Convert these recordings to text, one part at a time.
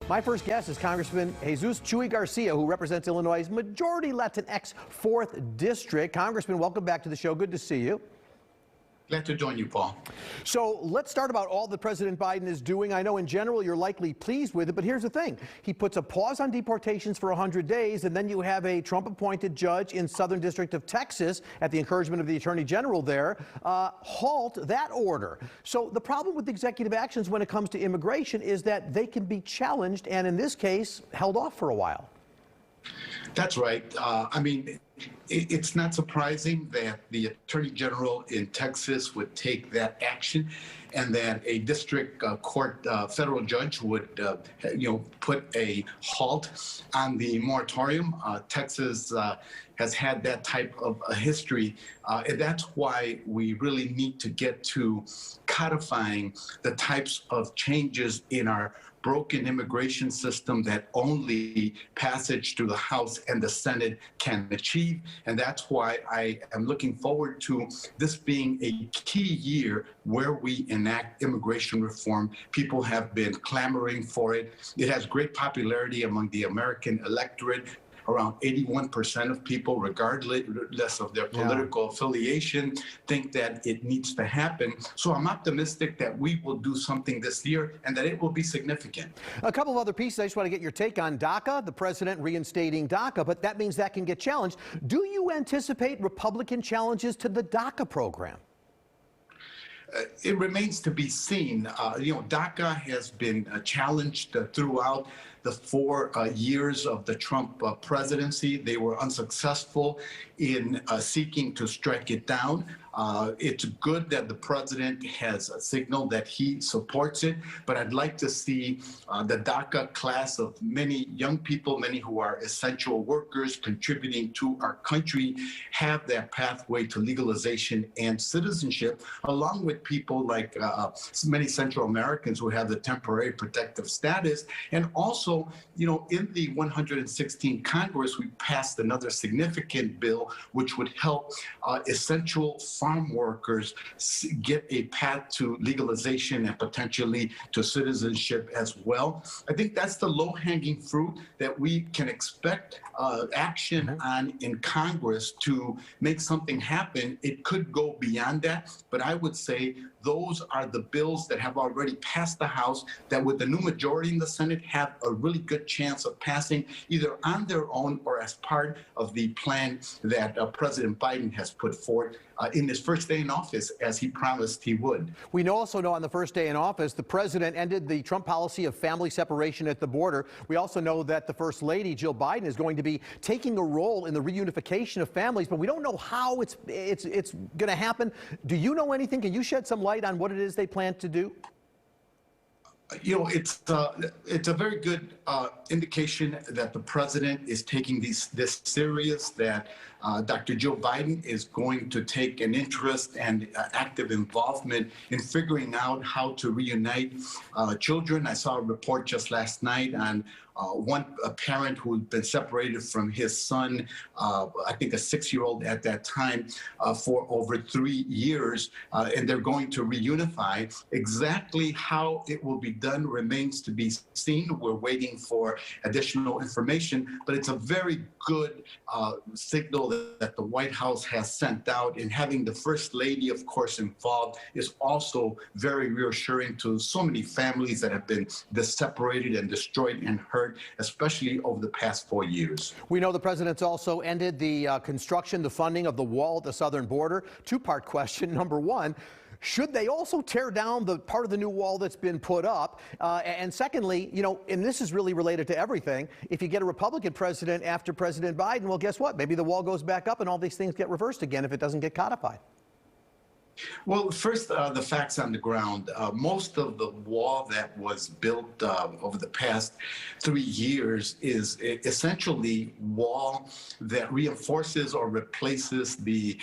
My first guest is Congressman Jesus Chuy Garcia, who represents Illinois' majority Latinx 4th District. Congressman, welcome back to the show. Good to see you. Glad to join you, Paul. So let's start about all that President Biden is doing. I know in general you're likely pleased with it, but here's the thing. He puts a pause on deportations for 100 days, and then you have a Trump-appointed judge in Southern District of Texas, at the encouragement of the Attorney General there, halt that order. So the problem with executive actions when it comes to immigration is that they can be challenged and, in this case, held off for a while. That's right. It's not surprising that the Attorney General in Texas would take that action, and that a district court federal judge would, put a halt on the moratorium. Texas has had that type of a history, and that's why we really need to get to codifying the types of changes in our broken immigration system that only passage through the House and the Senate can achieve. And that's why I am looking forward to this being a key year where we enact immigration reform. People have been clamoring for it. It has great popularity among the American electorate. Around 81% of people, regardless of their political affiliation, think that it needs to happen. So I'm optimistic that we will do something this year and that it will be significant. A couple of other pieces I just want to get your take on. DACA, the president reinstating DACA, but that means that can get challenged. Do you anticipate Republican challenges to the DACA program? It remains to be seen. DACA has been challenged throughout the 4 years of the Trump presidency. They were unsuccessful in seeking to strike it down. It's good that the president has signaled that he supports it, but I'd like to see the DACA class of many young people, many who are essential workers contributing to our country, have that pathway to legalization and citizenship, along with people like many Central Americans who have the temporary protective status. And also, in the 116th Congress, we passed another significant bill which would help essential farm workers get a path to legalization and potentially to citizenship as well. I think that's the low-hanging fruit that we can expect action on in Congress to make something happen. It could go beyond that, but I would say those are the bills that have already passed the House that, with the new majority in the Senate, have a really good chance of passing either on their own or as part of the plan that President Biden has put forth in his first day in office, as he promised he would. We also know on the first day in office, the president ended the Trump policy of family separation at the border. We also know that the First Lady, Jill Biden, is going to be taking a role in the reunification of families, but we don't know how it's going to happen. Do you know anything? Can you shed some light on what it is they plan to do? It's a very good indication that the president is taking this serious, that Dr. Joe Biden is going to take an interest and active involvement in figuring out how to reunite children. I saw a report just last night on a parent who had been separated from his son, I think a 6-year-old at that time, for over 3 years, and they're going to reunify. Exactly how it will be done remains to be seen. We're waiting for additional information, but it's a very good signal that the White House has sent out, and having the First Lady, of course, involved is also very reassuring to so many families that have been separated and destroyed and hurt, especially over the past 4 years. We know the president's also ended the construction, the funding of the wall at the southern border. Two-part question. Number one, should they also tear down the part of the new wall that's been put up? And secondly, and this is really related to everything, if you get a Republican president after President Biden, well, guess what? Maybe the wall goes back up and all these things get reversed again if it doesn't get codified. Well, first, the facts on the ground. Most of the wall that was built over the past 3 years is essentially wall that reinforces or replaces the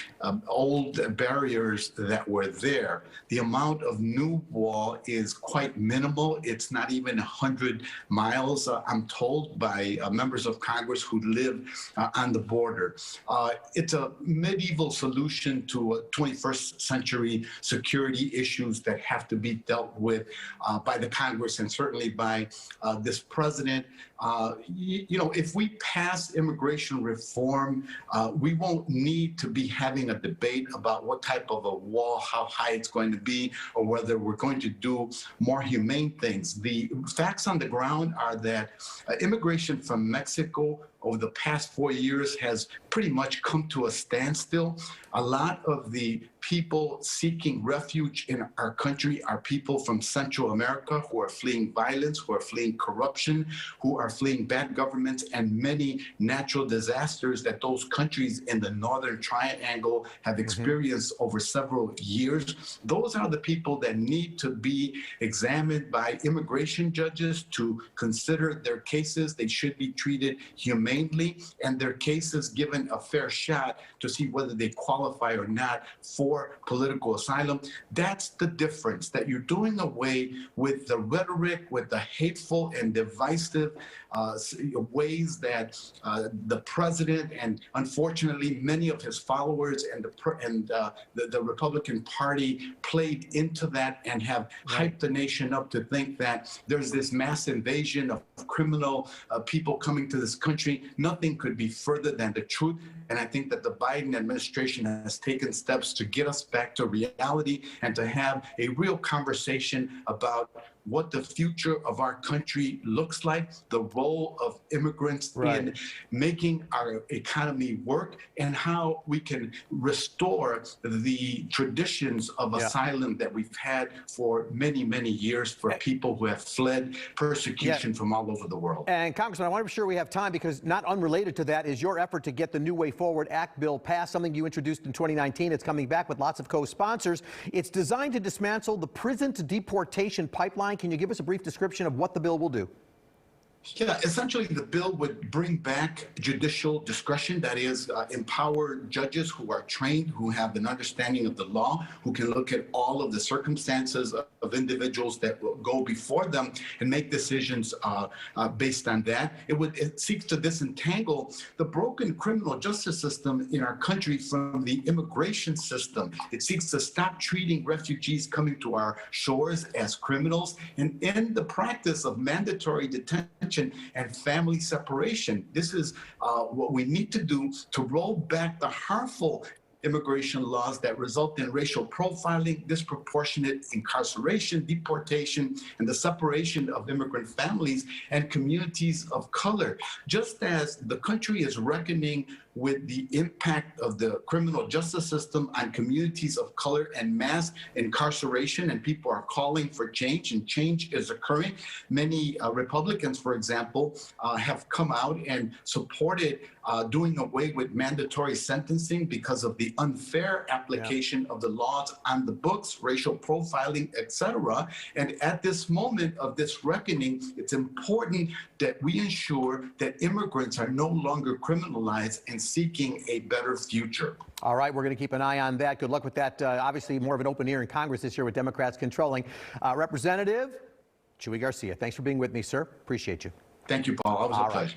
old barriers that were there. The amount of new wall is quite minimal. It's not even 100 miles, I'm told by members of Congress who live on the border. It's a medieval solution to a 21st century century security issues that have to be dealt with by the Congress and certainly by this president. If we pass immigration reform, we won't need to be having a debate about what type of a wall, how high it's going to be, or whether we're going to do more humane things. The facts on the ground are that immigration from Mexico over the past 4 years has pretty much come to a standstill. A lot of the people seeking refuge in our country are people from Central America who are fleeing violence, who are fleeing corruption, who are fleeing bad governments and many natural disasters that those countries in the Northern Triangle have experienced over several years. Those are the people that need to be examined by immigration judges to consider their cases. They should be treated humanely and their cases given a fair shot to see whether they qualify or not for political asylum. That's the difference, that you're doing away with the rhetoric, with the hateful and divisive ways that the president and unfortunately many of his followers and the Republican Party played into that and have hyped the nation up to think that there's this mass invasion of criminal people coming to this country. Nothing could be further than the truth. And I think that the Biden administration has taken steps to get us back to reality and to have a real conversation about what the future of our country looks like, the role of immigrants in making our economy work, and how we can restore the traditions of asylum that we've had for many, many years for people who have fled persecution from all over the world. And Congressman, I want to be sure we have time because not unrelated to that is your effort to get the New Way Forward Act bill passed, something you introduced in 2019. It's coming back with lots of co-sponsors. It's designed to dismantle the prison to deportation pipeline. Can you give us a brief description of what the bill will do? Yeah, essentially the bill would bring back judicial discretion, that is, empower judges who are trained, who have an understanding of the law, who can look at all of the circumstances of individuals that will go before them and make decisions based on that. It seeks to disentangle the broken criminal justice system in our country from the immigration system. It seeks to stop treating refugees coming to our shores as criminals and end the practice of mandatory detention and family separation. This is what we need to do to roll back the harmful immigration laws that result in racial profiling, disproportionate incarceration, deportation, and the separation of immigrant families and communities of color. Just as the country is reckoning with the impact of the criminal justice system on communities of color and mass incarceration, and people are calling for change, and change is occurring. Many Republicans, for example, have come out and supported doing away with mandatory sentencing because of the unfair application of the laws on the books, racial profiling, etc. And at this moment of this reckoning, it's important that we ensure that immigrants are no longer criminalized and seeking a better future. All right, we're going to keep an eye on that. Good luck with that. Obviously, more of an open ear in Congress this year with Democrats controlling. Representative Chuy Garcia, thanks for being with me, sir. Appreciate you. Thank you, Paul. Always a pleasure.